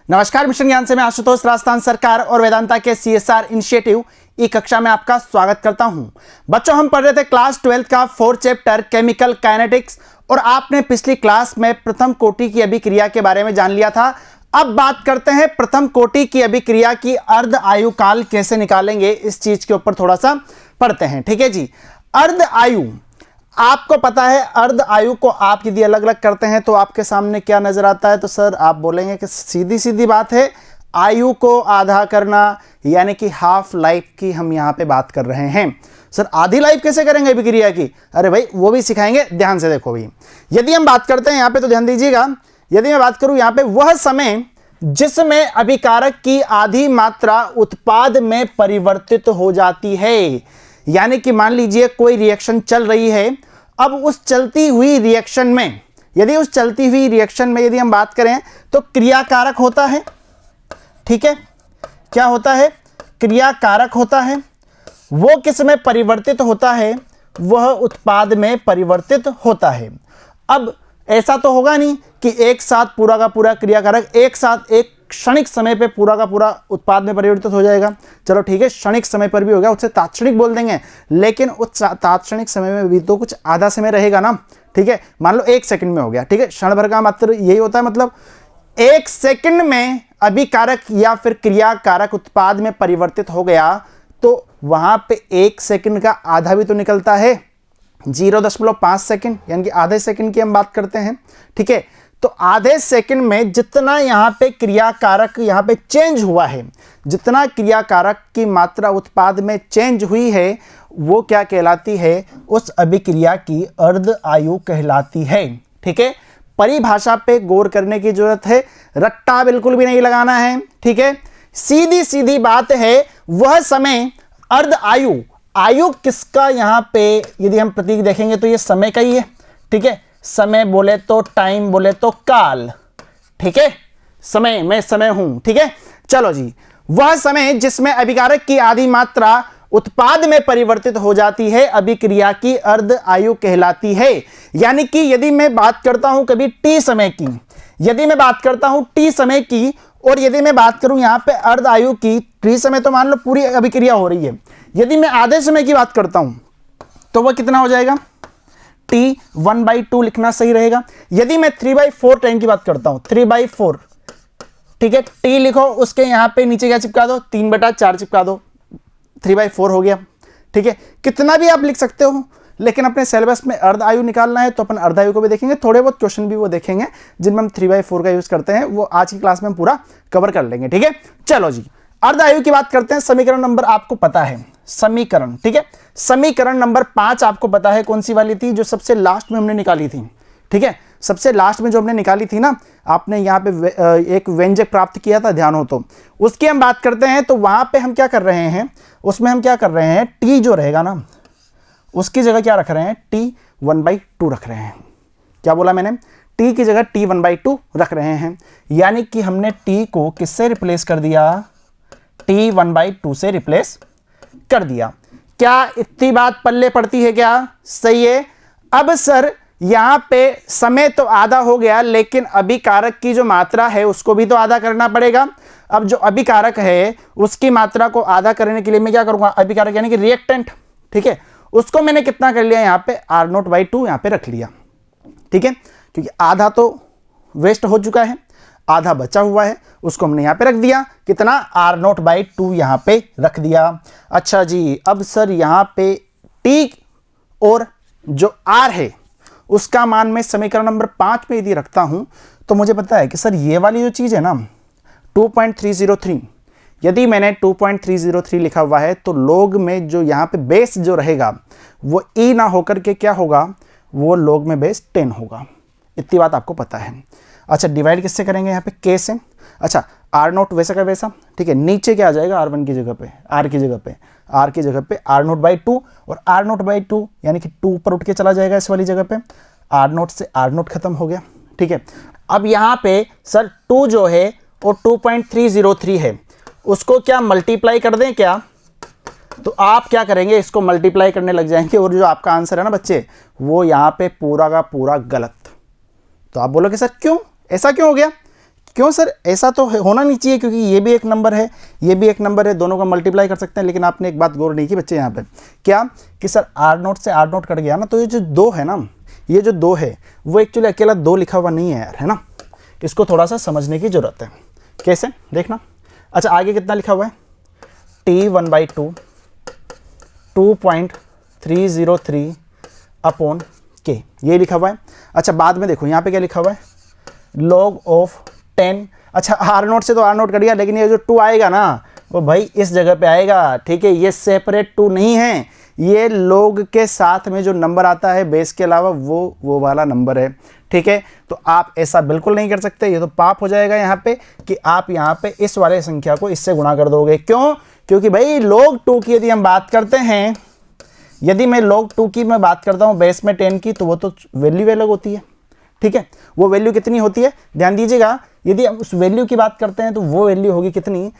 नमस्कार, मिशन ज्ञान से मैं आशुतोष राजस्थान सरकार और वेदांता के CSR इनिशिएटिव ई कक्षा में आपका स्वागत करता हूं। बच्चों, हम पढ़ रहे थे क्लास 12 का 4th चैप्टर केमिकल काइनेटिक्स और आपने पिछली क्लास में प्रथम कोटि की अभिक्रिया के बारे में जान लिया था। अब बात करते हैं प्रथम कोटि की अभिक्रिया की अर्ध आयु काल कैसे निकालेंगे, इस चीज के ऊपर थोड़ा सा पढ़ते हैं। ठीक है जी। अर्ध आयु, आपको पता है अर्ध आयु को आप यदि अलग अलग करते हैं तो आपके सामने क्या नजर आता है। तो सर आप बोलेंगे कि सीधी सीधी बात है, आयु को आधा करना, यानी कि हाफ लाइफ की हम यहाँ पे बात कर रहे हैं। सर आधी लाइफ कैसे करेंगे अभिक्रिया की? अरे भाई वो भी सिखाएंगे, ध्यान से देखो भाई। यदि हम बात करते हैं यहाँ पे तो ध्यान दीजिएगा, यदि मैं बात करूं यहाँ पे वह समय जिसमें अभिकारक की आधी मात्रा उत्पाद में परिवर्तित हो जाती है, यानी कि मान लीजिए कोई रिएक्शन चल रही है। अब उस चलती हुई रिएक्शन में यदि हम बात करें तो क्रियाकारक होता है। ठीक है, क्या होता है? क्रियाकारक होता है। वो किस में परिवर्तित होता है? वह उत्पाद में परिवर्तित होता है। अब ऐसा तो होगा नहीं कि एक साथ पूरा का पूरा क्रियाकारक एक साथ एक क्षणिक समय पे पूरा का पूरा उत्पाद में परिवर्तित हो जाएगा। चलो ठीक है, क्षणिक समय पर भी हो गया, उससे तात्क्षणिक बोल देंगे, लेकिन उस तात्क्षणिक समय में भी तो कुछ आधा समय रहेगा ना। ठीक है, मान लो 1 सेकंड में हो गया। ठीक है, क्षण भर का मात्र यही होता है, मतलब 1 सेकंड में अभिकारक या फिर क्रियाकारक उत्पाद में परिवर्तित हो गया तो वहां पे 1 सेकंड का आधा भी तो निकलता है, 0.5 सेकंड, यानी कि आधे सेकंड की हम बात करते हैं। ठीक है, तो आधे सेकंड में जितना यहाँ पे क्रियाकारक यहाँ पे चेंज हुआ है, जितना क्रियाकारक की मात्रा उत्पाद में चेंज हुई है, वो क्या कहलाती है? उस अभिक्रिया की अर्ध आयु कहलाती है। ठीक है, परिभाषा पे गौर करने की जरूरत है, रट्टा बिल्कुल भी नहीं लगाना है। ठीक है, सीधी सीधी बात है, वह समय अर्ध आयु, आयु किसका यहाँ पे यदि हम प्रतीक देखेंगे तो ये समय का ही है। ठीक है, समय बोले तो टाइम, बोले तो काल। ठीक है, समय, मैं समय हूं। ठीक है, चलो जी। वह समय जिसमें अभिकारक की आधी मात्रा उत्पाद में परिवर्तित हो जाती है, अभिक्रिया की अर्ध आयु कहलाती है। यानी कि यदि मैं बात करता हूं कभी टी समय की, यदि मैं बात करता हूं टी समय की, और यदि मैं बात करूं यहां पे अर्ध आयु की, टी समय तो मान लो पूरी अभिक्रिया हो रही है। यदि मैं आधे समय की बात करता हूं तो वह कितना हो जाएगा? T 1/2 लिखना सही रहेगा। यदि मैं 3/4 टाइम की बात करता हूं, 3/4, ठीक है, T लिखो, उसके यहां पे नीचे क्या चिपका दो? 3/4 चिपका दो, 3/4 हो गया। ठीक है, कितना भी आप लिख सकते हो, लेकिन अपने सिलेबस में अर्ध आयु निकालना है तो अपन अर्ध आयु को भी देखेंगे, थोड़े बहुत क्वेश्चन भी वो देखेंगे जिनमें हम 3/4 का यूज करते हैं, वो आज की क्लास में हम पूरा कवर कर लेंगे। ठीक है, चलो जी, अर्ध आयु की बात करते हैं। समीकरण नंबर आपको पता है, समीकरण, ठीक है, समीकरण नंबर 5 आपको पता है कौन सी वाली थी, जो सबसे लास्ट में हमने निकाली थी। ठीक है, सबसे लास्ट में जो हमने निकाली थी ना, आपने यहाँ पे एक व्यंजक प्राप्त किया था, ध्यान हो तो, उसकी हम बात करते हैं। तो वहां पे हम क्या कर रहे हैं, उसमें हम क्या कर रहे हैं, टी जो रहेगा ना, उसकी जगह क्या रख रहे हैं? T 1/2 रख रहे हैं। क्या बोला मैंने? T की जगह T 1/2 रख रहे हैं, यानी कि हमने T को किससे रिप्लेस कर दिया? T 1/2 से रिप्लेस कर दिया। क्या इतनी बात पल्ले पड़ती है क्या? सही है। अब सर यहां पे समय तो आधा हो गया, लेकिन अभिकारक की जो मात्रा है उसको भी तो आधा करना पड़ेगा। अब जो अभिकारक है उसकी मात्रा को आधा करने के लिए मैं क्या करूंगा? अभिकारक यानी कि रिएक्टेंट, ठीक है, उसको मैंने कितना कर लिया? यहाँ पे R0/2 यहाँ पे रख लिया। ठीक है, क्योंकि आधा तो वेस्ट हो चुका है, आधा बचा हुआ है, उसको हमने यहाँ पे रख दिया। कितना? R0/2 यहाँ पे रख दिया। अच्छा जी, अब सर यहाँ पे T और जो R है उसका मान मैं समीकरण नंबर 5 में यदि रखता हूँ तो मुझे पता है कि सर ये वाली जो चीज़ है ना 2.303, यदि मैंने 2.303 लिखा हुआ है तो लोग में जो यहाँ पे बेस जो रहेगा वो E ना होकर के क्या होगा? वो लोग में बेस 10 होगा। इतनी बात आपको पता है। अच्छा, डिवाइड किससे करेंगे? यहाँ पे K से। अच्छा, R0 वैसा का वैसा, ठीक है, नीचे क्या आ जाएगा? R1 की जगह पे, R की जगह पे R0/2, और R0/2 यानी कि 2 ऊपर उठ के चला जाएगा इस वाली जगह पे, R0 से R0 खत्म हो गया। ठीक है, अब यहाँ पे सर 2 जो है वो 2.303 है, उसको क्या मल्टीप्लाई कर दें क्या? तो आप क्या करेंगे? इसको मल्टीप्लाई करने लग जाएंगे, और जो आपका आंसर है ना बच्चे, वो यहाँ पे पूरा का पूरा गलत। तो आप बोलोगे सर क्यों, ऐसा क्यों हो गया? क्यों सर, ऐसा तो होना नहीं चाहिए क्योंकि ये भी एक नंबर है, ये भी एक नंबर है, दोनों का मल्टीप्लाई कर सकते हैं। लेकिन आपने एक बात गौर नहीं की बच्चे यहाँ पे, क्या कि सर आर नोट से आर नोट कट गया ना, तो ये जो 2 है ना, ये जो 2 है वो एक्चुअली अकेला 2 लिखा हुआ नहीं है यार, है ना। इसको थोड़ा सा समझने की जरूरत है। कैसे देखना, अच्छा आगे कितना लिखा हुआ है, T1/2 2.303 अपॉन के, ये लिखा हुआ है। अच्छा बाद में देखो यहाँ पे क्या लिखा हुआ है, log ऑफ 10। अच्छा आर नोट से तो आर नोट कट गया, लेकिन ये जो 2 आएगा ना वो भाई इस जगह पे आएगा, ठीक है। ये सेपरेट 2 नहीं है, ये log के साथ में जो नंबर आता है बेस के अलावा वो वाला नंबर है, ठीक है। तो आप ऐसा बिल्कुल नहीं कर सकते, ये तो पाप हो जाएगा यहाँ पे कि आप यहाँ पे इस वाले संख्या को इससे गुणा कर दोगे। क्यों? क्योंकि भाई log 2 की यदि हम बात करते हैं, यदि मैं log 2 की मैं बात करता हूँ बेस में 10 की, तो वो तो वैल्यू अलग होती है, ठीक है। वो वैल्यू कितनी होती है ध्यान दीजिएगा, यदि हम उस वैल्यू की बात करते हैं तो वो वैल्यू होगी कितनी,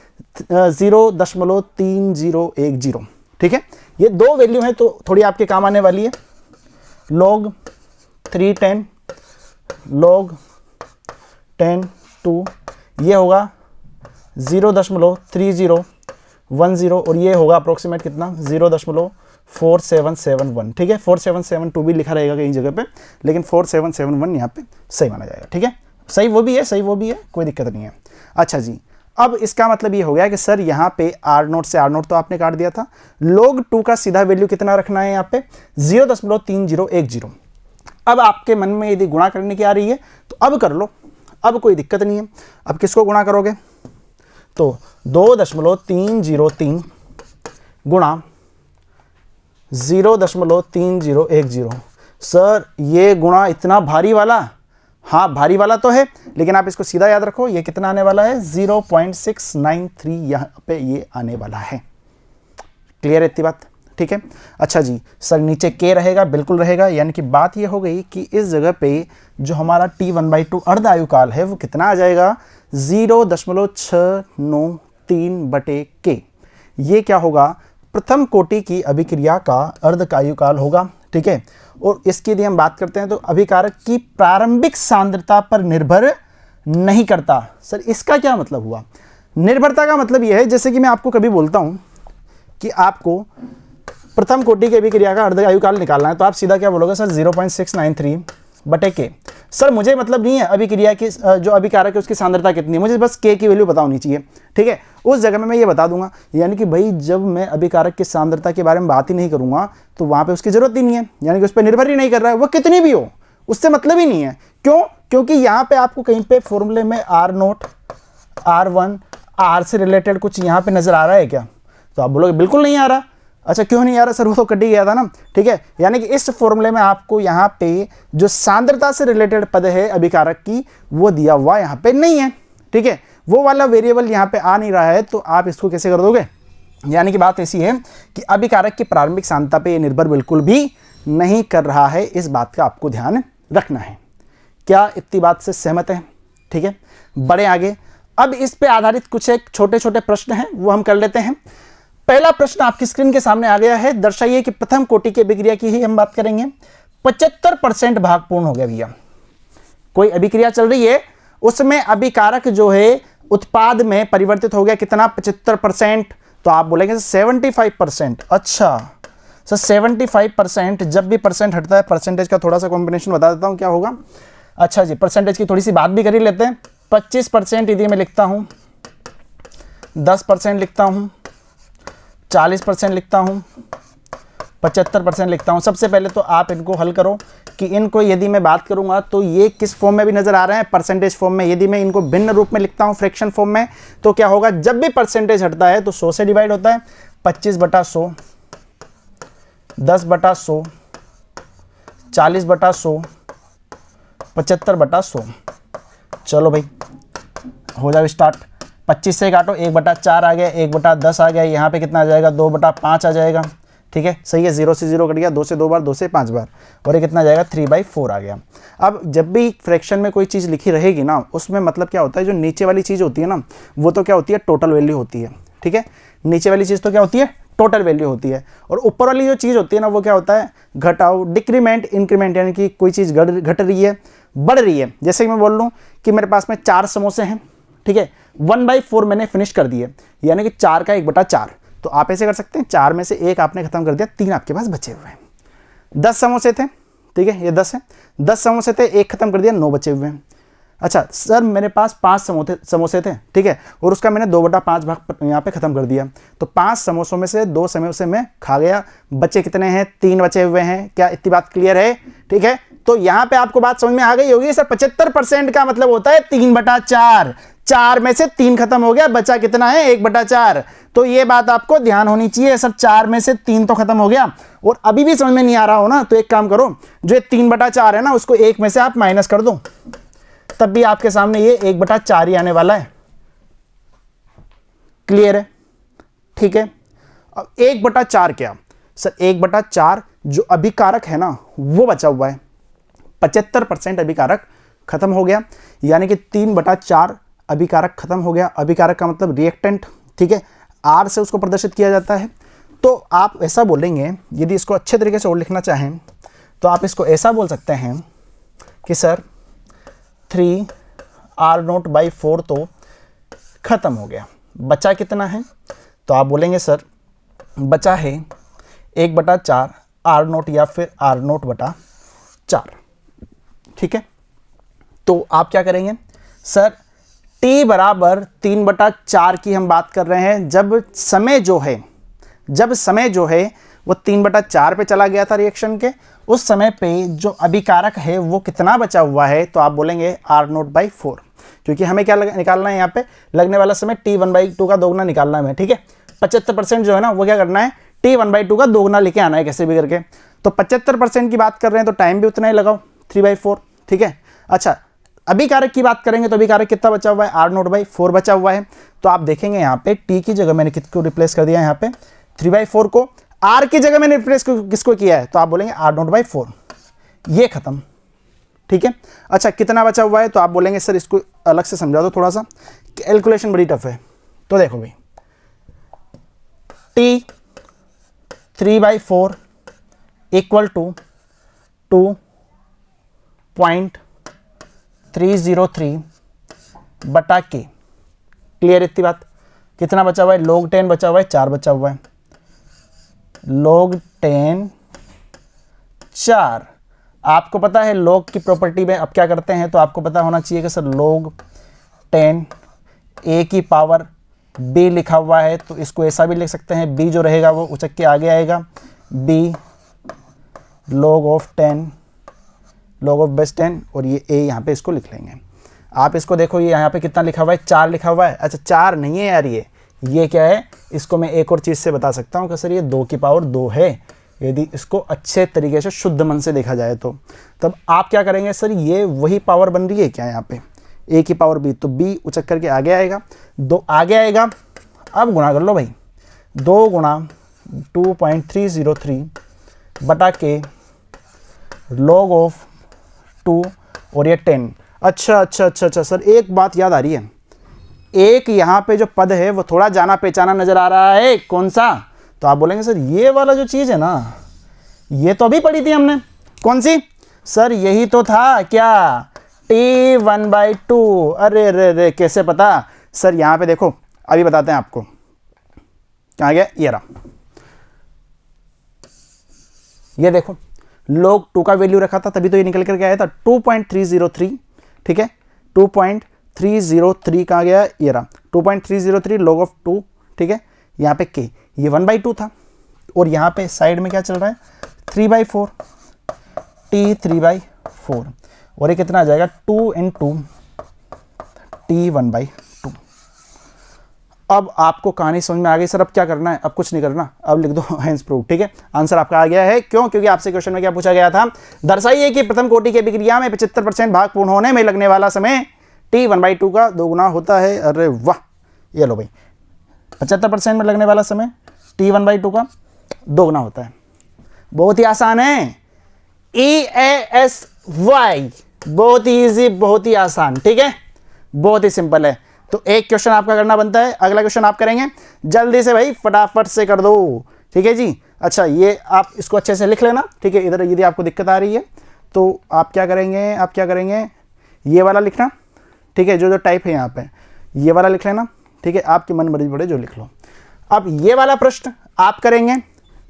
0.3010, ठीक है। ये 2 वैल्यू हैं तो थोड़ी आपके काम आने वाली है। log 310 log 10 2, ये होगा 0.3010 और ये होगा अप्रोक्सीमेट कितना 0.4771, ठीक है। 4772 भी लिखा रहेगा कहीं जगह पे, लेकिन 4771 यहाँ पे सही माना जाएगा, ठीक है। सही वो भी है, सही वो भी है, कोई दिक्कत नहीं है। अच्छा जी, अब इसका मतलब ये हो गया कि सर यहाँ पे आर नोट से आर नोट तो आपने काट दिया था, log 2 का सीधा वैल्यू कितना रखना है यहाँ पे 0.3010। अब आपके मन में यदि गुणा करने की आ रही है तो अब कर लो, अब कोई दिक्कत नहीं है। अब किसको गुणा करोगे, तो 2.303 गुणा 0.3010। सर ये गुणा इतना भारी वाला, हाँ भारी वाला तो है, लेकिन आप इसको सीधा याद रखो, ये कितना आने वाला है 0.693 यहाँ पे ये आने वाला है। क्लियर है इतनी बात, ठीक है। अच्छा जी सर नीचे के रहेगा, बिल्कुल रहेगा, यानी कि बात ये हो गई कि इस जगह पे जो हमारा T1/2 अर्ध आयुकाल है वो कितना आ जाएगा 0.693/K। ये क्या होगा, प्रथम कोटि की अभिक्रिया का अर्ध आयुकाल होगा, ठीक है। और इसकी यदि हम बात करते हैं तो अभिकारक की प्रारंभिक सांद्रता पर निर्भर नहीं करता। सर इसका क्या मतलब हुआ, निर्भरता का मतलब यह है, जैसे कि मैं आपको कभी बोलता हूं कि आपको प्रथम कोटि की अभिक्रिया का अर्ध आयुकाल निकालना है, तो आप सीधा क्या बोलोगे सर 0.693/K। सर मुझे मतलब नहीं है अभिक्रिया की जो अभिकारक है उसकी सांद्रता कितनी है, मुझे बस K की वैल्यू पता होनी चाहिए, ठीक है। उस जगह में मैं ये बता दूंगा, यानी कि भाई जब मैं अभिकारक की सांद्रता के बारे में बात ही नहीं करूंगा तो वहां पे उसकी जरूरत ही नहीं है, यानी कि उस पर निर्भर ही नहीं कर रहा है, वो कितनी भी हो उससे मतलब ही नहीं है। क्यों? क्योंकि यहाँ पे आपको कहीं पे फॉर्मूले में R0 R1 R से रिलेटेड कुछ यहाँ पे नजर आ रहा है क्या, तो आप बोलोगे बिल्कुल नहीं आ रहा। अच्छा क्यों नहीं आ रहा सर, वो तो कट ही गया था ना, ठीक है। यानी कि इस फॉर्मूले में आपको यहाँ पे जो सांद्रता से रिलेटेड पद है अभिकारक की वो दिया हुआ यहाँ पे नहीं है, ठीक है। वो वाला वेरिएबल यहाँ पे आ नहीं रहा है, तो आप इसको कैसे कर दोगे। यानी कि बात ऐसी है कि अभिकारक की प्रारंभिक सांद्रता पे निर्भर बिल्कुल भी नहीं कर रहा है, इस बात का आपको ध्यान रखना है। क्या इतनी बात से सहमत है, ठीक है। बड़े आगे, अब इस पे आधारित कुछ एक छोटे छोटे प्रश्न हैं वो हम कर लेते हैं। पहला प्रश्न आपकी स्क्रीन के सामने आ गया है, दर्शाइए कि प्रथम कोटि की अभिक्रिया की ही हम बात करेंगे। 75% भाग पूर्ण हो गया भैया, कोई अभिक्रिया चल रही है उसमें अभिकारक जो है उत्पाद में परिवर्तित हो गया कितना 75%, तो आप बोलेंगे 75%। अच्छा सर 75%, जब भी परसेंट हटता है परसेंटेज का थोड़ा सा कॉम्बिनेशन बता देता हूं क्या होगा। अच्छा जी परसेंटेज की थोड़ी सी बात भी कर ही लेते हैं। 25% यदि मैं लिखता हूं, 10% लिखता हूं, 40% लिखता हूं, 75% लिखता हूं। सबसे पहले तो आप इनको हल करो कि इनको यदि मैं बात करूंगा तो ये किस फॉर्म में भी नजर आ रहे हैं, परसेंटेज फॉर्म में। यदि मैं इनको भिन्न रूप में लिखता हूं फ्रैक्शन फॉर्म में, तो क्या होगा, जब भी परसेंटेज हटता है तो 100 से डिवाइड होता है। 25/100, 10/100, 40/100, 75/100। चलो भाई हो जाओ स्टार्ट। 25 से काटो, 1/4 आ गया, 1/10 आ गया, यहाँ पे कितना आ जाएगा 2/5 आ जाएगा, ठीक है सही है। 0 से 0 कट गया, 2 से 2 बार, 2 से 5 बार, और ये कितना आ जाएगा 3/4 आ गया। अब जब भी फ्रैक्शन में कोई चीज़ लिखी रहेगी ना, उसमें मतलब क्या होता है, जो नीचे वाली चीज़ होती है ना वो तो क्या होती है, टोटल वैल्यू होती है, ठीक है। नीचे वाली चीज़ तो क्या होती है, टोटल वैल्यू होती है, और ऊपर वाली जो चीज़ होती है ना वो क्या होता है, घटाओ, डिक्रीमेंट, इंक्रीमेंट, यानी कि कोई चीज़ घट रही है बढ़ रही है। जैसे कि मैं बोल लूँ कि मेरे पास में 4 समोसे हैं, ठीक है, 1/4 मैंने फिनिश कर दिए, यानी कि 4 का 1/4। तो आप ऐसे कर सकते हैं, 4 में से 1 आपने खत्म कर दिया, 3 आपके पास बचे हुए हैं। 10 समोसे थे, ठीक है, ये 10 है, 10 समोसे थे, 1 खत्म कर दिया, 9 बचे हुए हैं। अच्छा सर मेरे पास 5 समोसे थे, ठीक है, और उसका मैंने 2/5 भाग यहाँ पे खत्म कर दिया। तो 5 समोसों में से 2 समोसे मैं खा गया, बचे कितने हैं, 3 बचे हुए हैं। क्या इतनी बात क्लियर है? ठीक है, तो यहाँ पे आपको बात समझ में आ गई होगी सर। 75% का मतलब होता है 3/4, 4 में से 3 खत्म हो गया, बचा कितना है, 1/4। तो ये बात आपको ध्यान होनी चाहिए सर, 4 में से 3 तो खत्म हो गया। और अभी भी समझ में नहीं आ रहा हो ना, तो एक काम करो, जो 3/4 है ना, उसको 1 में से आप माइनस कर दो, तब भी आपके सामने ये 1/4 ही आने वाला है। क्लियर है? ठीक है, अब 1/4 क्या सर, 1/4 जो अभिकारक है ना वो बचा हुआ है। 75% अभिकारक खत्म हो गया, यानी कि 3/4 अभिकारक खत्म हो गया। अभिकारक का मतलब रिएक्टेंट, ठीक है, आर से उसको प्रदर्शित किया जाता है। तो आप ऐसा बोलेंगे, यदि इसको अच्छे तरीके से और लिखना चाहें तो आप इसको ऐसा बोल सकते हैं कि सर 3r0/4 तो खत्म हो गया, बचा कितना है, तो आप बोलेंगे सर बचा है 1/4 r0 या फिर r0/4। ठीक है, तो आप क्या करेंगे सर, t बराबर 3/4 की हम बात कर रहे हैं, जब समय जो है वो 3/4 पे चला गया था रिएक्शन के, उस समय पे जो अभिकारक है वो कितना बचा हुआ है, तो आप बोलेंगे r0/4, क्योंकि हमें क्या निकालना है, यहाँ पे लगने वाला समय t1/2 का दोगुना निकालना है। ठीक है, 75% जो है ना वो क्या करना है, t1/2 का दोगुना लेके आना है कैसे भी करके। तो 75% की बात कर रहे हैं तो टाइम भी उतना ही लगाओ, 3/4। ठीक है, अच्छा अभिकारक की बात करेंगे तो अभिकारक कितना बचा हुआ है, r0/4 बचा हुआ है। तो आप देखेंगे यहाँ पे t की जगह मैंने किसको रिप्लेस कर दिया, यहाँ पे 3/4 को, r की जगह मैंने रिप्लेस किसको किया है, तो आप बोलेंगे r0/4, ये खत्म। ठीक है, अच्छा कितना बचा हुआ है, तो आप बोलेंगे सर इसको अलग से समझा दो थोड़ा सा, कैलकुलेशन बड़ी टफ है। तो देखो भाई, t 3/4 इक्वल टू 2.303 बटा के। क्लियर इतनी बात? कितना बचा हुआ है, log 10 बचा हुआ है, 4 बचा हुआ है, log 10 4। आपको पता है log की प्रॉपर्टी में अब क्या करते हैं, तो आपको पता होना चाहिए कि सर log 10 a की पावर b लिखा हुआ है, तो इसको ऐसा भी लिख सकते हैं, b जो रहेगा वो उचक के आगे आएगा, b log of 10 log of base 10, और ये a यहाँ पे इसको लिख लेंगे। आप इसको देखो, ये यहाँ पे कितना लिखा हुआ है, 4 लिखा हुआ है। अच्छा 4 नहीं है यार, ये क्या है, इसको मैं एक और चीज़ से बता सकता हूँ कि सर ये 2 की पावर 2 है, यदि इसको अच्छे तरीके से शुद्ध मन से देखा जाए तो। तब आप क्या करेंगे, सर ये वही पावर बन रही है क्या यहाँ पे, a की पावर b, तो b उचक करके आगे आएगा, 2 आगे आएगा। अब गुणा कर लो भाई, 2 गुणा 2.303 बटा के log ऑफ 2 और ये 10। अच्छा सर एक बात याद आ रही है, एक यहाँ पे जो पद है वो थोड़ा जाना पहचाना नजर आ रहा है, कौन सा, तो आप बोलेंगे सर ये वाला जो चीज़ है ना, ये तो अभी पढ़ी थी हमने, कौन सी सर, यही तो था क्या, t1/2। अरे कैसे पता सर, यहाँ पे देखो अभी बताते हैं आपको, कहाँ गया, ये रहा, ये देखो log 2 का वैल्यू रखा था, तभी तो ये निकल करके आया था 2.303। ठीक है, 2.303 कहाँ गया, ये रहा 2.303 log ऑफ 2। ठीक है, यहाँ पे k, ये 1/2 था, और यहाँ पे साइड में क्या चल रहा है, 3/4, t 3/4, और ये कितना आ जाएगा, 2 into t 1/2। अब आपको कहानी समझ में आ गई सर, अब क्या करना है, अब कुछ नहीं करना, अब लिख दो हेंस प्रूव। ठीक है, आंसर आपका आ गया है, क्यों, क्योंकि आपसे क्वेश्चन में क्या पूछा गया था, दर्शाइए कि प्रथम कोटि की अभिक्रिया में 75% भाग पूर्ण होने में लगने वाला समय t 1/2 का दोगुना होता है। अरे वाह, ये लो भाई, 75% में लगने वाला समय t 1/2 का दोगुना होता है। बहुत ही आसान है, EASY, बहुत ही ईजी, बहुत ही आसान। ठीक है, बहुत ही सिंपल है। तो एक क्वेश्चन आपका करना बनता है, अगला क्वेश्चन आप करेंगे, जल्दी से भाई फटाफट से कर दो। ठीक है जी, अच्छा ये आप इसको अच्छे से लिख लेना। ठीक है, इधर यदि आपको दिक्कत आ रही है तो आप क्या करेंगे, ये वाला लिखना, ठीक है, जो टाइप है यहाँ पे ये वाला लिख लेना, ठीक है, आपके मन मर्जी पड़े जो लिख लो। अब ये वाला प्रश्न आप करेंगे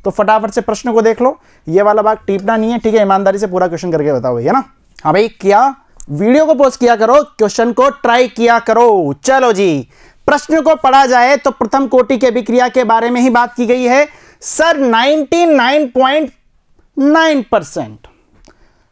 तो फटाफट से प्रश्न को देख लो, ये वाला भाग टीपना नहीं है, ठीक है, ईमानदारी से पूरा क्वेश्चन करके बताओ भैया ना। हाँ भाई, क्या वीडियो को पॉज किया करो, क्वेश्चन को ट्राई किया करो। चलो जी, प्रश्न को पढ़ा जाए तो प्रथम कोटि की अभिक्रिया के बारे में ही बात की गई है सर। 99.9%,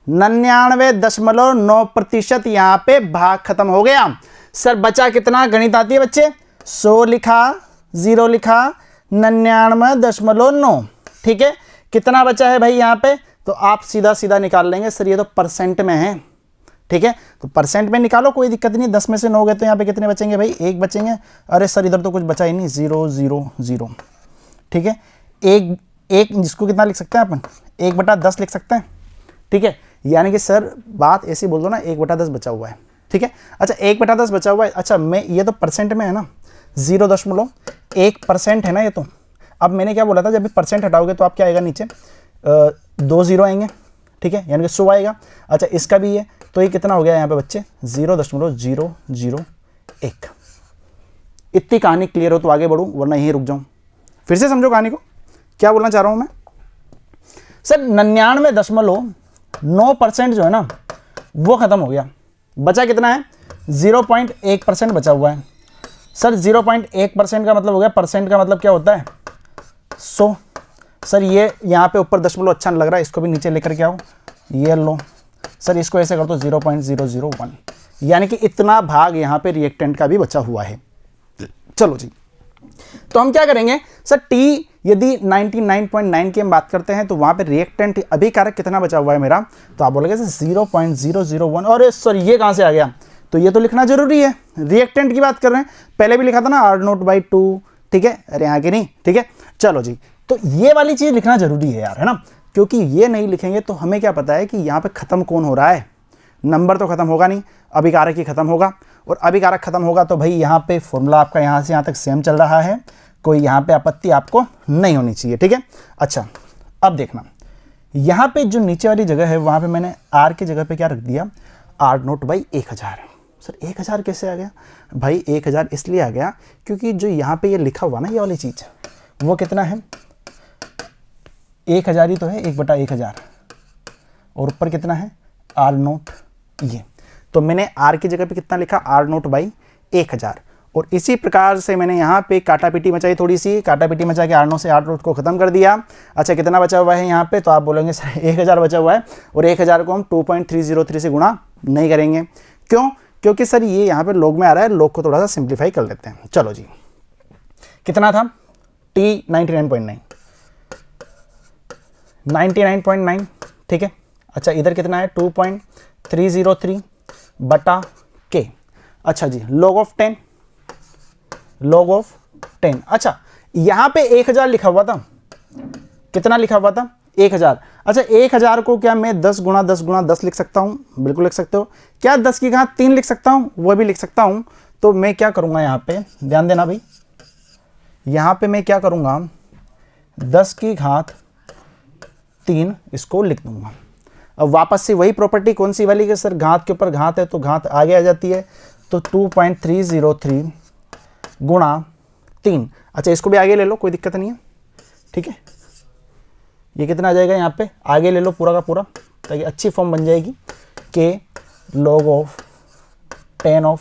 99.9% यहां पे भाग खत्म हो गया सर। बचा कितना? गणित आती है बच्चे? 100 लिखा, 0 लिखा, 99.9, ठीक है। कितना बचा है भाई यहाँ पे? तो आप सीधा सीधा निकाल लेंगे सर, ये तो परसेंट में है, ठीक है, तो परसेंट में निकालो, कोई दिक्कत नहीं। 10 में से 9 गए तो यहाँ पे कितने बचेंगे भाई? 1 बचेंगे। अरे सर इधर तो कुछ बचा ही नहीं, 0 0 0, ठीक है। एक जिसको कितना लिख सकते हैं अपन? 1/10 लिख सकते हैं, ठीक है। यानी कि सर बात ऐसी बोल दो ना, 1/10 बचा हुआ है, ठीक है। अच्छा 1/10 बचा हुआ है, अच्छा मैं ये तो परसेंट में है ना, 0.1% है ना ये तो। अब मैंने क्या बोला था, जब भी परसेंट हटाओगे तो आप क्या आएगा नीचे? 2 0 आएंगे, ठीक है, यानी कि 100 आएगा। अच्छा इसका भी है, तो ये कितना हो गया यहाँ पे बच्चे? 0.001। इतनी कहानी क्लियर हो तो आगे बढ़ूँ, वरना यहीं रुक जाऊँ। फिर से समझो कहानी को, क्या बोलना चाह रहा हूँ मैं सर। 99.9% जो है ना वो खत्म हो गया। बचा कितना है? 0.1% बचा हुआ है सर। 0.1% का मतलब हो गया, परसेंट का मतलब क्या होता है? 100। सर ये यहाँ पे ऊपर दशमलव अच्छा नहीं लग रहा है, इसको भी नीचे लेकर के आओ, ये लो सर, इसको ऐसे कर दो 0.001, यानी कि इतना भाग यहाँ पे रिएक्टेंट का भी बचा हुआ है। चलो जी, तो हम क्या करेंगे सर, टी यदि 99.9 की हम बात करते हैं तो वहाँ पे रिएक्टेंट अभिकारक कितना बचा हुआ है मेरा? तो आप बोलोगे सर 0.001। और सर ये कहाँ से आ गया? तो ये तो लिखना जरूरी है, रिएक्टेंट की बात कर रहे हैं, पहले भी लिखा था ना R0/2, ठीक है। अरे यहाँ की नहीं, ठीक है। चलो जी, तो ये वाली चीज़ लिखना जरूरी है यार, है ना, क्योंकि ये नहीं लिखेंगे तो हमें क्या पता है कि यहाँ पे ख़त्म कौन हो रहा है? नंबर तो ख़त्म होगा नहीं, अभिकारक ही ख़त्म होगा। और अभिकारक ख़त्म होगा तो भाई यहाँ पे फॉर्मूला आपका यहाँ से यहाँ तक सेम चल रहा है, कोई यहाँ पे आपत्ति आपको नहीं होनी चाहिए, ठीक है। अच्छा अब देखना, यहाँ पे जो नीचे वाली जगह है वहाँ पे मैंने R की जगह पे क्या रख दिया? R0/1000। सर 1000 कैसे आ गया भाई? 1000 इसलिए आ गया क्योंकि जो यहाँ पे ये लिखा हुआ ना, ये वाली चीज़ वो कितना है? 1000 ही तो है, 1/1000, और ऊपर कितना है? R0 ये। तो मैंने R की जगह पे कितना लिखा? R0/1000। और इसी प्रकार से मैंने यहाँ पे काटापीटी मचाई, थोड़ी सी काटापीटी मचा के R0 से R0 को ख़त्म कर दिया। अच्छा कितना बचा हुआ है यहाँ पे? तो आप बोलेंगे सर 1000 बचा हुआ है, और 1000 को हम 2.303 से गुणा नहीं करेंगे। क्यों? क्योंकि सर ये यहाँ पे लॉग में आ रहा है, लॉग को थोड़ा सा सिंप्लीफाई कर लेते हैं। चलो जी, कितना था? T 99.9, ठीक है। अच्छा इधर कितना है? 2.303 बटा K। अच्छा जी, log of 10। अच्छा यहाँ पे 1000 लिखा हुआ था, कितना लिखा हुआ था? 1000। अच्छा 1000 को क्या मैं 10 गुणा 10 गुणा 10 लिख सकता हूँ? बिल्कुल लिख सकते हो। क्या 10 की घात 3 लिख सकता हूँ? वो भी लिख सकता हूँ। तो मैं क्या करूँगा यहाँ पे, ध्यान देना भाई, यहाँ पे मैं क्या करूँगा, 10 की घात 3 इसको लिख दूंगा। अब वापस से वही प्रॉपर्टी कौन सी वाली कि सर घात के ऊपर घात है तो घात आगे आ जाती है, तो 2.303 गुणा 3। अच्छा इसको भी आगे ले लो, कोई दिक्कत नहीं है, ठीक है। ये कितना आ जाएगा यहाँ पे? आगे ले लो पूरा का पूरा, ताकि अच्छी फॉर्म बन जाएगी, K log of 10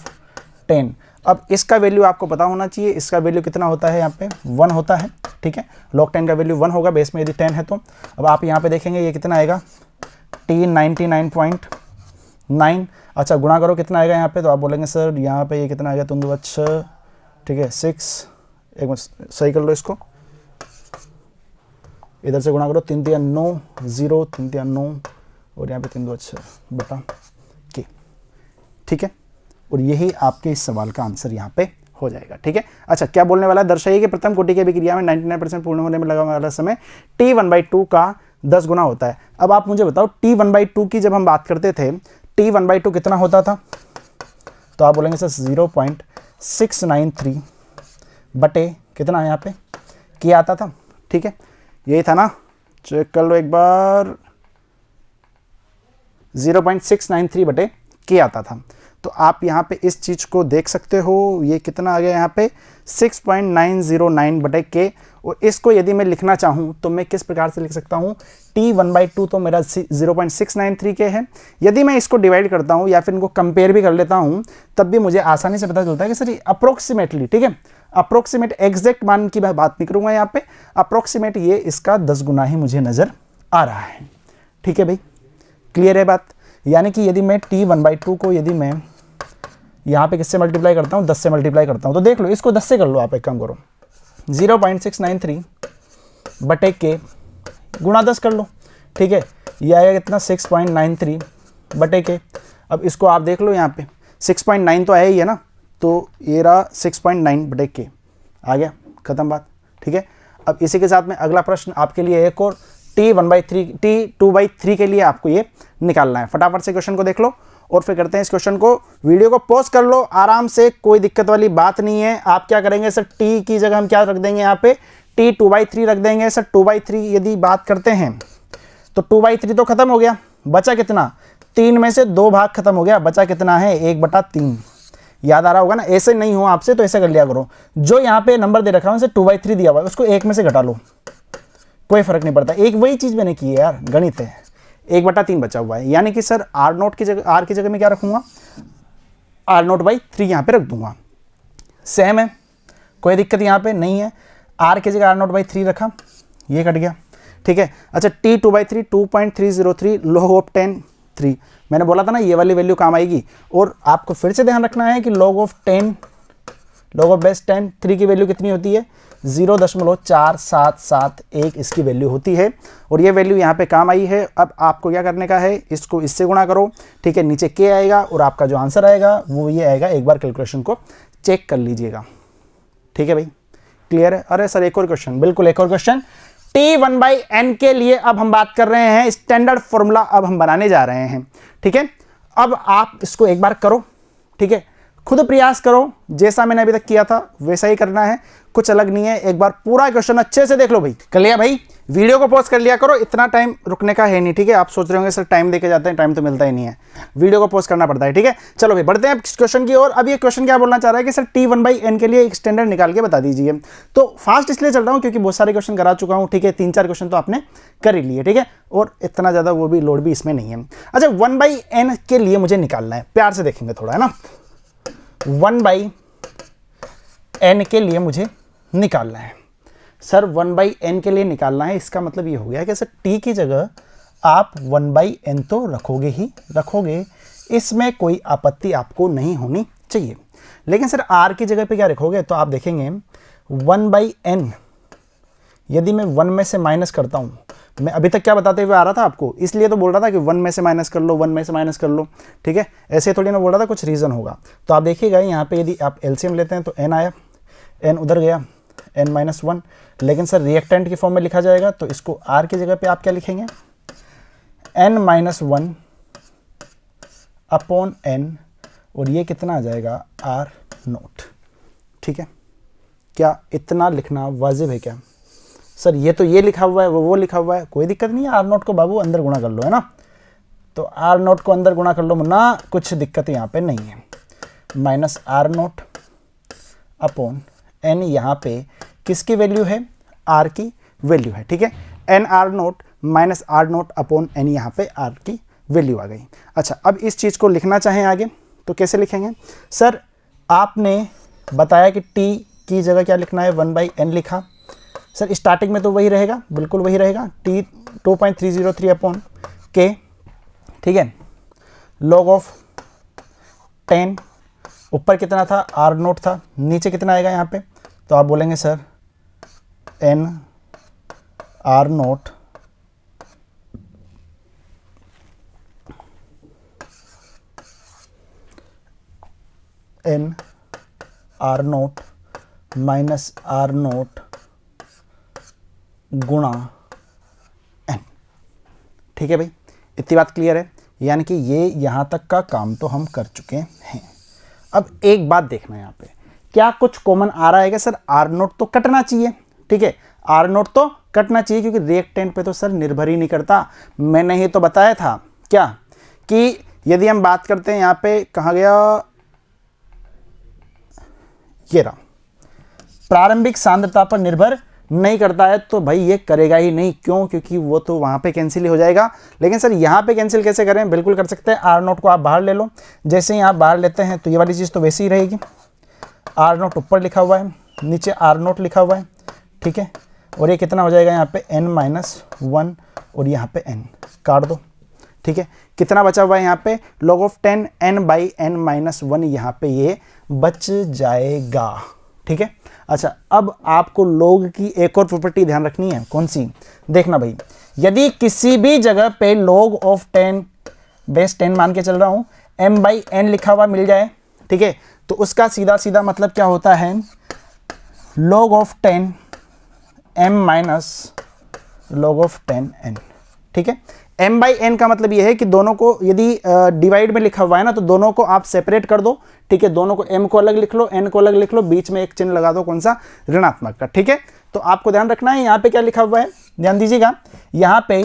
अब इसका वैल्यू आपको पता होना चाहिए, इसका वैल्यू कितना होता है? यहाँ पे 1 होता है, ठीक है। log 10 का वैल्यू 1 होगा, बेस में यदि 10 है तो। अब आप यहाँ पे देखेंगे ये कितना आएगा? T 99.9। अच्छा गुणा करो कितना आएगा यहाँ पे? तो आप बोलेंगे सर यहाँ पे ये कितना आएगा? तुम 6, ठीक है, 6, एक मिनट सही कर लो इसको, इधर से गुणा करो, 3 3 9, 0 3 3 9, और यहाँ पे 3 2 6 बटा K, ठीक है। और यही आपके इस सवाल का आंसर यहाँ पे हो जाएगा, ठीक है। अच्छा क्या बोलने वाला है? दर्शाइए कि प्रथम कोटि की अभिक्रिया में 99% पूर्ण होने में लगा वाला समय T 1/2 का 10 गुना होता है। अब आप मुझे बताओ, T 1/2 की जब हम बात करते थे, T 1/2 कितना होता था? तो आप बोलेंगे सर 0.693 बटे कितना यहाँ पे K आता था, ठीक है। यही था ना, चेक कर लो एक बार, 0.693 बटे के आता था। तो आप यहाँ पे इस चीज़ को देख सकते हो, ये कितना आ गया यहाँ पे 6.909 बटे के। और इसको यदि मैं लिखना चाहूँ तो मैं किस प्रकार से लिख सकता हूँ, T1/2 तो मेरा 0.693 के है। यदि मैं इसको डिवाइड करता हूँ या फिर इनको कंपेयर भी कर लेता हूँ तब भी मुझे आसानी से पता चलता है कि सर ये अप्रोक्सीमेटली, ठीक है, अप्रोक्सीमेट एग्जैक्ट मान की मैं बात नहीं करूँगा यहाँ पे, अप्रोक्सीमेट ये इसका 10 गुना ही मुझे नज़र आ रहा है। ठीक है भाई, क्लियर है बात। यानी कि यदि मैं T1/2 को यदि मैं यहाँ पे किससे मल्टीप्लाई करता हूँ, 10 से मल्टीप्लाई करता हूँ, तो देख लो इसको 10 से कर लो, आप एक काम करो 0.693 बटे के गुणा 10 कर लो। ठीक है, ये आएगा कितना 6.93 बटे के। अब इसको आप देख लो, यहाँ पे 6.9 तो आया ही है ना, तो ये रहा 6.9 बटे के, आ गया, खत्म बात। ठीक है, अब इसी के साथ में अगला प्रश्न आपके लिए एक और T2/3 के लिए आपको ये निकालना है। फटाफट से क्वेश्चन को देख लो और फिर करते हैं इस क्वेश्चन को। वीडियो को पॉज कर लो आराम से, कोई दिक्कत वाली बात नहीं है। आप क्या करेंगे सर, T की जगह हम क्या रख देंगे, यहाँ पे T2/3 रख देंगे। सर 2/3 यदि बात करते हैं तो 2/3 तो खत्म हो गया, बचा कितना, 3 में से 2 भाग खत्म हो गया, बचा कितना है 1/3। याद आ रहा होगा ना, ऐसे नहीं हो आपसे तो ऐसे कर लिया करो, जो यहाँ पे नंबर दे रखा है उसे 2/3 दिया हुआ है, उसको 1 में से घटा लो, कोई फर्क नहीं पड़ता। एक वही चीज़ मैंने की है यार, गणित है। 1/3 बचा हुआ है, यानी कि सर R0 की जगह, R की जगह में क्या रखूँगा, R0/3 यहाँ पे रख दूंगा। सेम है, कोई दिक्कत यहाँ पे नहीं है। R की जगह R0/3 रखा, ये कट गया। ठीक है, अच्छा T2/3 2.303 log of 10 3, मैंने बोला था ना ये वाली वैल्यू काम आएगी। और आपको फिर से ध्यान रखना है कि log of 10 log of base 10 3 की वैल्यू कितनी होती है, 0.4771 इसकी वैल्यू होती है। और ये वैल्यू यहाँ पे काम आई है। अब आपको क्या करने का है, इसको इससे गुणा करो। ठीक है, नीचे के आएगा और आपका जो आंसर आएगा वो ये आएगा। एक बार कैलकुलेशन को चेक कर लीजिएगा। ठीक है भाई, क्लियर है। अरे सर एक और क्वेश्चन, बिल्कुल एक और क्वेश्चन। T1/n के लिए अब हम बात कर रहे हैं, स्टैंडर्ड फॉर्मूला अब हम बनाने जा रहे हैं। ठीक है, अब आप इसको एक बार करो। ठीक है, खुद प्रयास करो, जैसा मैंने अभी तक किया था वैसा ही करना है, कुछ अलग नहीं है। एक बार पूरा क्वेश्चन अच्छे से देख लो भाई। कर लिया भाई, वीडियो को पॉज कर लिया करो, इतना टाइम रुकने का है नहीं। ठीक है, आप सोच रहे होंगे सर टाइम देके जाते हैं, टाइम तो मिलता ही नहीं है, वीडियो को पॉज करना पड़ता है। ठीक है, चलो भाई बढ़ते हैं क्वेश्चन की ओर। अब ये क्वेश्चन क्या बोलना चाह रहा है कि सर T1/n के लिए एक स्टैंडर्ड निकाल के बता दीजिए। तो फास्ट इसलिए चल रहा हूँ क्योंकि बहुत सारे क्वेश्चन करा चुका हूँ। ठीक है, 3-4 क्वेश्चन तो आपने कर ही लिए। ठीक है, और इतना ज़्यादा वो भी लोड भी इसमें नहीं है। अच्छा 1/n के लिए मुझे निकालना है, प्यार से देखेंगे थोड़ा, है ना। 1/n के लिए मुझे निकालना है सर, 1/n के लिए निकालना है। इसका मतलब ये हो गया कि सर t की जगह आप 1/n तो रखोगे ही रखोगे, इसमें कोई आपत्ति आपको नहीं होनी चाहिए। लेकिन सर r की जगह पे क्या रखोगे, तो आप देखेंगे 1/n यदि मैं 1 में से माइनस करता हूँ, मैं अभी तक क्या बताते हुए आ रहा था आपको, इसलिए तो बोल रहा था कि 1 में से माइनस कर लो, 1 में से माइनस कर लो। ठीक है, ऐसे थोड़ी ना बोल रहा था, कुछ रीज़न होगा। तो आप देखिएगा यहाँ पे यदि आप एलसीएम लेते हैं तो n आया, n उधर गया, n-1। लेकिन सर रिएक्टेंट की फॉर्म में लिखा जाएगा, तो इसको r की जगह पे आप क्या लिखेंगे, n-1 अपॉन n, और ये कितना आ जाएगा R0। ठीक है, क्या इतना लिखना वाजिब है क्या सर? ये तो ये लिखा हुआ है, वो लिखा हुआ है, कोई दिक्कत नहीं है। R0 को बाबू अंदर गुणा कर लो, है ना। तो R0 को अंदर गुणा कर लो ना, कुछ दिक्कत यहाँ पे नहीं है। माइनस R0 अपॉन n, यहाँ पे किसकी वैल्यू है, R की वैल्यू है। ठीक है, n-R0 minus R0 upon n, यहाँ पे R की वैल्यू आ गई। अच्छा, अब इस चीज़ को लिखना चाहें आगे तो कैसे लिखेंगे सर? आपने बताया कि t की जगह क्या लिखना है, 1/n लिखा। सर स्टार्टिंग में तो वही रहेगा, बिल्कुल वही रहेगा, T 2.303 अपॉन k। ठीक है, log ऑफ 10, ऊपर कितना था R0 था, नीचे कितना आएगा यहाँ पे, तो आप बोलेंगे सर n-R0 माइनस R0 गुणा n। ठीक है भाई, इतनी बात क्लियर है। यानी कि ये यहाँ तक का काम तो हम कर चुके हैं। अब एक बात देखना यहाँ पे, क्या कुछ कॉमन आ रहा है क्या सर? R0 तो कटना चाहिए। ठीक है, R0 तो कटना चाहिए क्योंकि रिएक्टेंट पे तो सर निर्भर ही नहीं करता। मैंने ही तो बताया था क्या कि यदि हम बात करते हैं यहाँ पे, कहाँ गया, ये रहा, प्रारंभिक सांद्रता पर निर्भर नहीं करता है, तो भाई ये करेगा ही नहीं। क्यों? क्योंकि वो तो वहाँ पे कैंसिल ही हो जाएगा। लेकिन सर यहाँ पे कैंसिल कैसे करें? बिल्कुल कर सकते हैं। आर नोट को आप बाहर ले लो, जैसे ही आप बाहर लेते हैं तो ये वाली चीज़ तो वैसे ही रहेगी। आर नोट ऊपर लिखा हुआ है, नीचे आर नोट लिखा हुआ है, ठीक है। और ये कितना हो जाएगा यहाँ पे n-1 और यहाँ पे n काट दो, ठीक है। कितना बचा हुआ है यहाँ पे? log of 10 n/n-1 यहाँ पे ये बच जाएगा, ठीक है। अच्छा, अब आपको log की एक और प्रॉपर्टी ध्यान रखनी है। कौन सी? देखना भाई, यदि किसी भी जगह पे log of 10 बेस 10 मान के चल रहा हूँ m/n लिखा हुआ मिल जाए, ठीक है, तो उसका सीधा सीधा मतलब क्या होता है? log of 10 m- log of 10n, ठीक है। m/n का मतलब ये है कि दोनों को यदि डिवाइड में लिखा हुआ है ना, तो दोनों को आप सेपरेट कर दो, ठीक है। दोनों को m को अलग लिख लो, n को अलग लिख लो, बीच में एक चिन्ह लगा दो, कौन सा? ऋणात्मक का, ठीक है। तो आपको ध्यान रखना है यहाँ पे क्या लिखा हुआ है, ध्यान दीजिएगा। यहाँ पे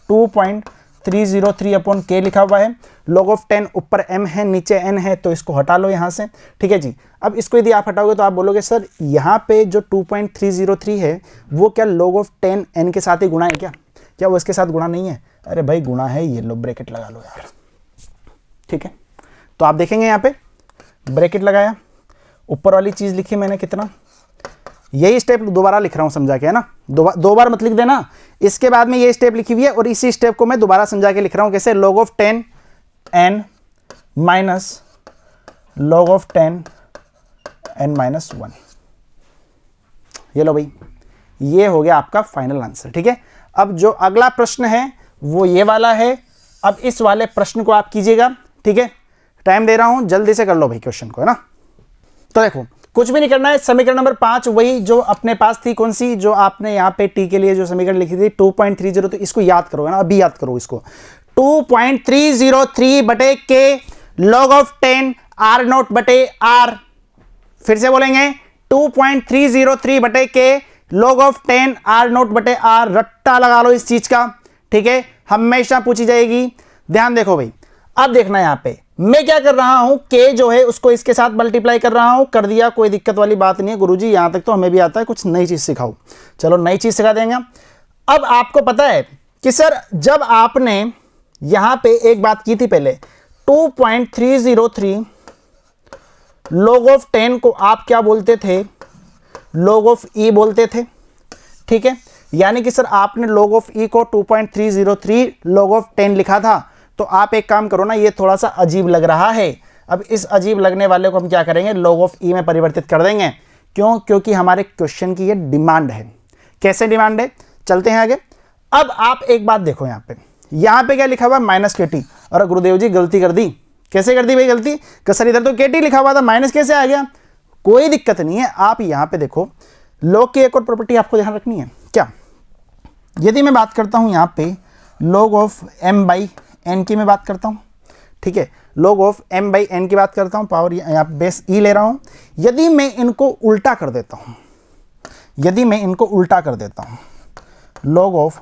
2.303/k लिखा हुआ है। log of 10 ऊपर m है, नीचे n है, तो इसको हटा लो यहाँ से, ठीक है जी। अब इसको यदि आप हटाओगे तो आप बोलोगे सर यहाँ पे जो 2.303 है वो क्या log of 10 n के साथ ही गुणा है क्या? क्या वो इसके साथ गुणा नहीं है? अरे भाई गुणा है, ये लो ब्रैकेट लगा लो यार, ठीक है। तो आप देखेंगे यहाँ पे ब्रैकेट लगाया, ऊपर वाली चीज़ लिखी मैंने कितना, यही स्टेप दोबारा लिख रहा हूँ समझा के, है ना। दो बार मत लिख देना, इसके बाद में ये स्टेप लिखी हुई है और इसी स्टेप को मैं दोबारा समझा के लिख रहा हूँ। कैसे? log of 10 n minus log of 10 n-1। ये लो भाई, ये हो गया आपका फाइनल आंसर, ठीक है। अब जो अगला प्रश्न है वो ये वाला है। अब इस वाले प्रश्न को आप कीजिएगा, ठीक है। टाइम दे रहा हूं, जल्दी से कर लो भाई क्वेश्चन को, है ना। तो देखो, कुछ भी नहीं करना है। समीकरण नंबर 5 वही जो अपने पास थी, कौन सी? जो आपने यहाँ पे टी के लिए जो समीकरण लिखी थी 2.30, तो इसको याद करो, है ना, अभी याद करो इसको। 2.303/k log of 10 r0/r। फिर से बोलेंगे 2.303/k log of 10 r0/r। रट्टा लगा लो इस चीज का, ठीक है, हमेशा पूछी जाएगी। ध्यान देखो भाई, अब देखना यहां पे मैं क्या कर रहा हूं, k जो है उसको इसके साथ मल्टीप्लाई कर रहा हूं। कर दिया, कोई दिक्कत वाली बात नहीं है गुरुजी, यहां तक तो हमें भी आता है। कुछ नई चीज सिखाओ, चलो नई चीज सिखा देंगे। अब आपको पता है कि सर जब आपने यहां पे एक बात की थी पहले, 2.303 log of 10 को आप क्या बोलते थे? log of e बोलते थे, ठीक है। यानी कि सर आपने log of e को 2.303 log of 10 लिखा था। तो आप एक काम करो ना, ये थोड़ा सा अजीब लग रहा है। अब इस अजीब लगने वाले को हम क्या करेंगे? log of e में परिवर्तित कर देंगे। क्यों? क्योंकि हमारे क्वेश्चन की ये डिमांड है। कैसे डिमांड है? चलते हैं आगे। अब आप एक बात देखो, यहाँ पे क्या लिखा हुआ? -kt। और गुरुदेव जी गलती कर दी। कैसे कर दी भाई गलती? कि सर इधर तो kt लिखा हुआ था, माइनस कैसे आ गया? कोई दिक्कत नहीं है, आप यहाँ पे देखो, log की एक और प्रॉपर्टी आपको ध्यान रखनी है। क्या? यदि मैं बात करता हूँ यहाँ पे log of m/n की मैं बात करता हूँ, ठीक है, log of m/n की बात करता हूँ, पावर यहाँ पे बेस e ले रहा हूँ। यदि मैं इनको उल्टा कर देता हूँ, log of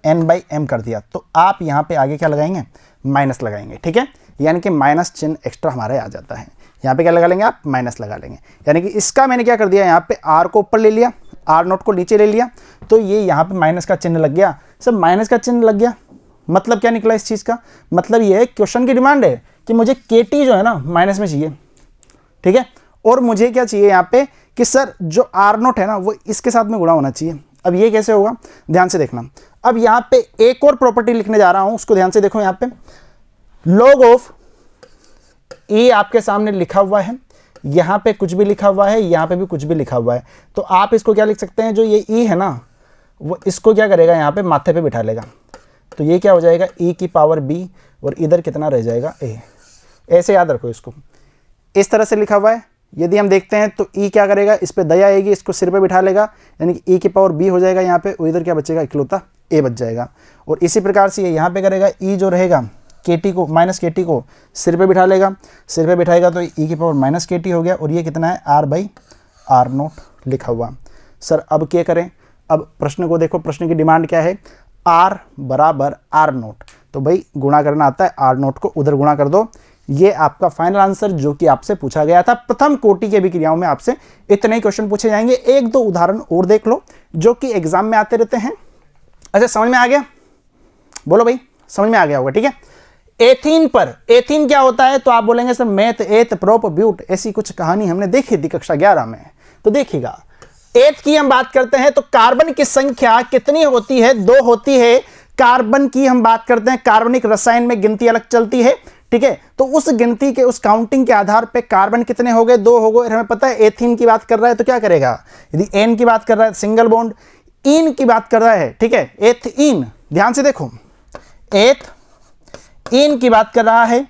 n/m कर दिया, तो आप यहाँ पे आगे क्या लगाएंगे? माइनस लगाएंगे, ठीक है। यानी कि माइनस चिन्ह एक्स्ट्रा हमारे आ जाता है। यहाँ पे क्या लगा लेंगे आप? माइनस लगा लेंगे। यानी कि इसका मैंने क्या कर दिया, यहाँ पे r को ऊपर ले लिया, r0 को नीचे ले लिया, तो ये यहाँ पे माइनस का चिन्ह लग गया। सब माइनस का चिन्ह लग गया, मतलब क्या निकला इस चीज़ का? मतलब ये है, क्वेश्चन की डिमांड है कि मुझे kt जो है ना माइनस में चाहिए, ठीक है। और मुझे क्या चाहिए यहाँ पे कि सर जो r0 है ना वो इसके साथ में गुणा होना चाहिए। अब ये कैसे होगा? ध्यान से देखना। अब यहाँ पे एक और प्रॉपर्टी लिखने जा रहा हूँ, उसको ध्यान से देखो। यहाँ पे log of e आपके सामने लिखा हुआ है, यहाँ पे कुछ भी लिखा हुआ है, यहाँ पे भी कुछ भी लिखा हुआ है। तो आप इसको क्या लिख सकते हैं? जो ये e है ना, वो इसको क्या करेगा? यहाँ पे माथे पे बिठा लेगा। तो ये क्या हो जाएगा? e की पावर b, और इधर कितना रह जाएगा? a। ऐसे याद रखो इसको, इस तरह से लिखा हुआ है। यदि हम देखते हैं तो e क्या करेगा? इस पर दया आएगी, इसको सिर पे बिठा लेगा, यानी कि e की पावर b हो जाएगा यहाँ पे, और इधर क्या बचेगा? इकलौता a बच जाएगा। और इसी प्रकार से ये यहाँ पे करेगा, e जो रहेगा kt को, माइनस kt को सिर पे बिठा लेगा, सिर पे बिठाएगा तो e की पावर माइनस kt हो गया, और ये कितना है? r/r0 लिखा हुआ। सर अब क्या करें? अब प्रश्न को देखो, प्रश्न की डिमांड क्या है? r = r0। तो तो भाई गुणा करना आता है, आर नोट को उधर गुणा कर दो। ये आपका फाइनल आंसर जो कि आपसे पूछा गया था। प्रथम कोटि की अभिक्रियाओं में आपसे इतने ही क्वेश्चन पूछे जाएंगे। एक दो उदाहरण और देख लो जो कि एग्जाम में आते रहते हैं। अच्छा, समझ में आ गया? बोलो भाई, समझ में आ गया होगा, ठीक है। एथीन पर, एथीन क्या होता है? तो आप बोलेंगे सर मेथ एथ प्रोप ब्यूट, ऐसी कुछ कहानी हमने देखी थी कक्षा 11 में, तो देखिएगा। एथ की हम बात करते हैं तो कार्बन की संख्या कितनी होती है? 2 होती है। कार्बन की हम बात करते हैं, कार्बनिक रसायन में गिनती अलग चलती है, ठीक है। तो उस गिनती के, उस काउंटिंग के आधार पे कार्बन कितने हो गए? 2 हो गए। हमें पता है एथीन की बात कर रहा है तो क्या करेगा? यदि एन की बात कर रहा है सिंगल बॉन्ड, इन की बात कर रहा है, ठीक है, एथीन, ध्यान से देखो, एथ इन की बात कर रहा है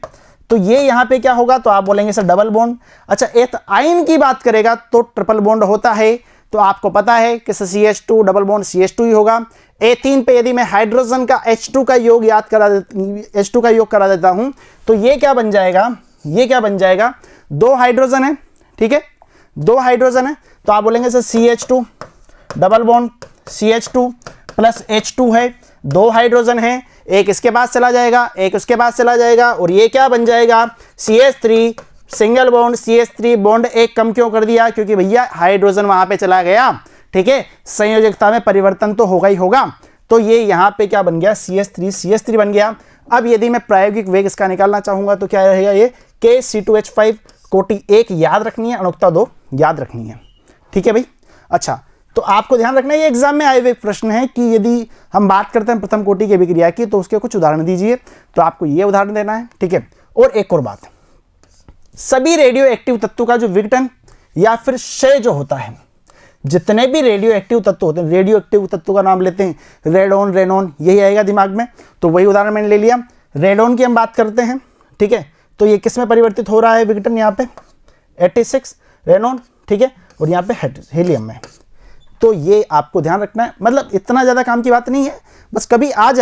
तो ये यहां पे क्या होगा? तो आप बोलेंगे सर डबल बॉन्ड। अच्छा, एथ आइन की बात करेगा तो ट्रिपल बॉन्ड होता है। तो आपको पता है कि CH2 डबल बॉन्ड CH2 ही होगा। एथीन पे यदि मैं हाइड्रोजन का H2 का योग H2 का योग करा देता हूं तो ये क्या बन जाएगा? ये क्या बन जाएगा? 2 हाइड्रोजन है, ठीक है, 2 हाइड्रोजन है। तो आप बोलेंगे sir CH2 double bond CH2 plus H2 है, 2 हाइड्रोजन है, एक इसके पास चला जाएगा, एक उसके पास चला जाएगा, और ये क्या बन जाएगा? CH3 single bond CH3 bond एक कम क्यों कर दिया? क्योंकि भैया हाइड्रोजन वहां पे चला गया, ठीक है, संयोजकता में परिवर्तन तो होगा ही होगा। तो ये यहां पे क्या बन गया? CH3 बन गया। अब यदि मैं प्रायोगिक वेग इसका निकालना चाहूंगा तो क्या रहेगा? ये KC2H5 कोटि 1 याद रखनी है, अणुकता 2 याद रखनी है, ठीक है भाई। अच्छा, तो आपको ध्यान रखना है, ये एग्जाम में आए हुए प्रश्न है कि यदि हम बात करते हैं प्रथम कोटि की अभिक्रिया की तो उसके कुछ उदाहरण दीजिए। तो आपको ये उदाहरण देना है, ठीक है। और एक और बात, सभी रेडियो एक्टिव तत्वों का जो विघटन या फिर क्षय जो होता है, जितने भी रेडियो एक्टिव तत्व होते हैं, रेडियो एक्टिव तत्वों का नाम लेते हैं, रेडोन, रेनॉन, यही आएगा दिमाग में। तो वही उदाहरण मैंने ले लिया। रेडोन की हम बात करते हैं, ठीक है, तो ये किस में परिवर्तित हो रहा है विघटन? यहाँ पे 86 रेनॉन, ठीक है, और यहाँ पे हीलियम में। तो ये आपको ध्यान रखना है, मतलब इतना ज़्यादा काम की बात नहीं है, बस कभी आ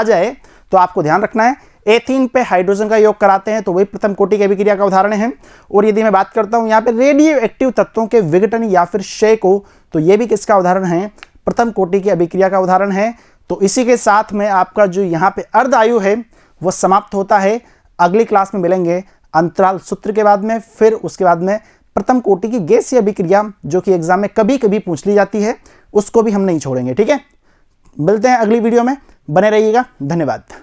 जाए तो आपको ध्यान रखना है। एथीन पे हाइड्रोजन का योग कराते हैं तो वही प्रथम कोटि की अभिक्रिया का उदाहरण है। और यदि मैं बात करता हूं यहाँ पे रेडियो एक्टिव तत्वों के विघटन या फिर क्षय को, तो ये भी किसका उदाहरण है? प्रथम कोटि की अभिक्रिया का उदाहरण है। तो इसी के साथ में आपका जो यहाँ पे अर्ध आयु है वो समाप्त होता है। अगली क्लास में मिलेंगे अंतराल सूत्र के बाद में, फिर उसके बाद में प्रथम कोटि की गैसीय अभिक्रिया जो कि एग्जाम में कभी कभी पूछ ली जाती है, उसको भी हम नहीं छोड़ेंगे, ठीक है। मिलते हैं अगली वीडियो में, बने रहिएगा, धन्यवाद।